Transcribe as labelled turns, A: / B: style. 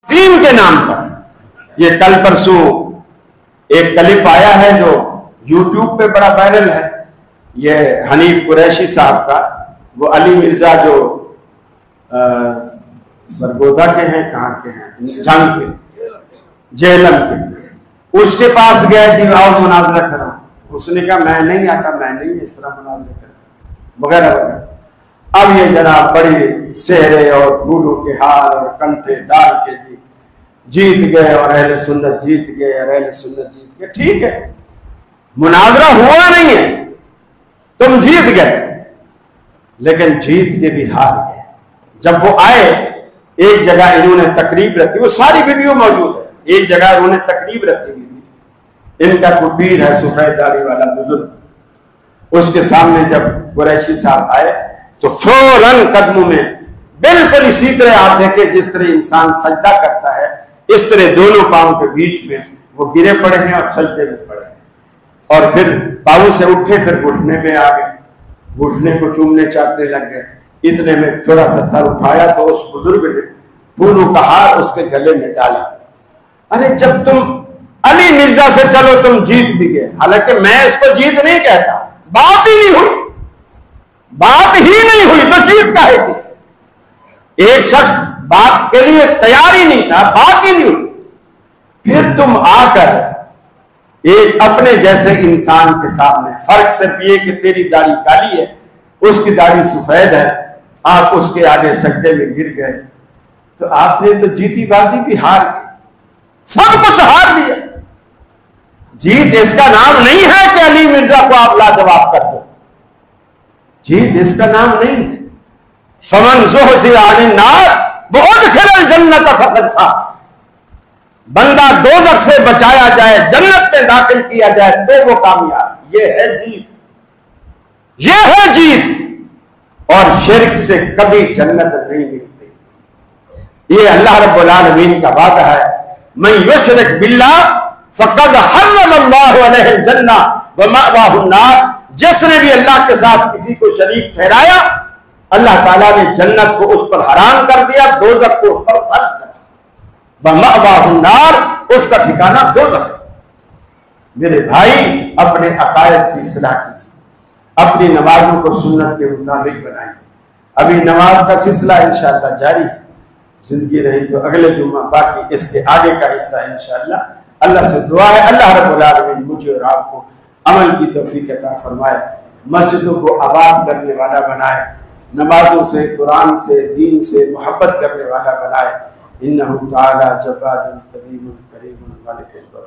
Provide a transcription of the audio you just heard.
A: دین کے نام پر یہ کل پرسوں ایک کلپ آیا ہے جو یوٹیوب پہ بڑا وائرل ہے، یہ حنیف قریشی صاحب کا، وہ علی مرزا جو سرگودا کے ہیں، کہاں کے ہیں، جنگ کے، جہلم کے، اس کے پاس گئے جی آؤ مناظرہ کرو، اس نے کہا میں نہیں آتا، میں نہیں اس طرح مناظرہ کرتا وغیرہ وغیرہ۔ اب یہ جناب بڑی سہرے اور پھولوں کے ہار اور کنٹھے ڈال کے جیت گئے، اور اہل سنت جیت گئے، اور اہل سنت جیت گئے۔ ٹھیک ہے، مناظرہ ہوا نہیں ہے، تم جیت گئے، لیکن جیت کے بھی ہار گئے۔ جب وہ آئے ایک جگہ انہوں نے تقریب رکھی، وہ ساری ویڈیو موجود ہے، ایک جگہ انہوں نے تقریب رکھی ہوئی تھی، ان کا کوئی پیر ہے سفید داڑھی والا بزرگ، اس کے سامنے جب قریشی صاحب آئے تو فوراً قدموں میں بالکل اسی طرح آپ دیکھیں جس طرح انسان سجدہ کرتا ہے، اس طرح دونوں پاؤں کے بیچ میں وہ گرے پڑے ہیں اور سجدے میں پڑے ہیں، اور پھر پاؤں سے اٹھے، پھر گھٹنے پہ آ گئے، گھٹنے کو چومنے چاٹنے لگ گئے۔ اتنے میں تھوڑا سا سر اٹھایا تو اس بزرگ نے پھولوں کا ہار اس کے گلے میں ڈالا۔ ارے جب تم علی مرزا سے چلو تم جیت بھی گئے، حالانکہ میں اس کو جیت نہیں کہتا، بات ہی نہیں ہوئی، بات ہی نہیں ہوئی تو جیت کاہے کی؟ ایک شخص بات کے لیے تیار ہی نہیں تھا، بات ہی نہیں ہوئی، پھر تم آ کر ایک اپنے جیسے انسان کے سامنے، فرق صرف یہ کہ تیری داڑھی کالی ہے، اس کی داڑھی سفید ہے، آپ اس کے آگے سجدے میں گر گئے، تو آپ نے تو جیتی بازی بھی ہار گئی، سب کچھ ہار دیا۔ جیت اس کا نام نہیں ہے کہ علی مرزا کو آپ لاجواب کر دو، جیت اس کا نام نہیں ہے۔ فمن زحزح عن النار وادخل الجنۃ فقد فاز، بندہ دوزخ سے بچایا جائے، جنت میں داخل کیا جائے تو وہ کامیاب۔ یہ ہے جیت، یہ ہے جیت، اور شرک سے کبھی جنت نہیں ملتی۔ یہ اللہ رب العالمین کا وعدہ ہے، من یشرک باللہ فقد حرم اللہ علیہ الجنہ ومأواہ النار، جس نے بھی اللہ کے ساتھ کسی کو شریک ٹھہرایا، اللہ تعالیٰ نے جنت کو اس پر حرام کر دیا، دوزخ کو اس پر فرض کر دیا، ومأواہ النار، اس کا ٹھکانہ دوزخ ہے۔ میرے بھائی اپنے عقائد کی اصلاح کیجیے، اپنی نمازوں کو سنت کے مطابق بنائیں۔ ابھی نماز کا سلسلہ انشاءاللہ جاری ہے، زندگی رہی تو اگلے جمعہ باقی اس کے آگے کا حصہ انشاءاللہ۔ اللہ سے دعا ہے اللہ رب العالمین مجھے اور آپ کو عمل کی توفیق عطا فرمائے، مسجدوں کو آباد کرنے والا بنائے، نمازوں سے، قرآن سے، دین سے محبت کرنے والا بنائے۔ انہ تعالی جواد قدیم کریم مالک البر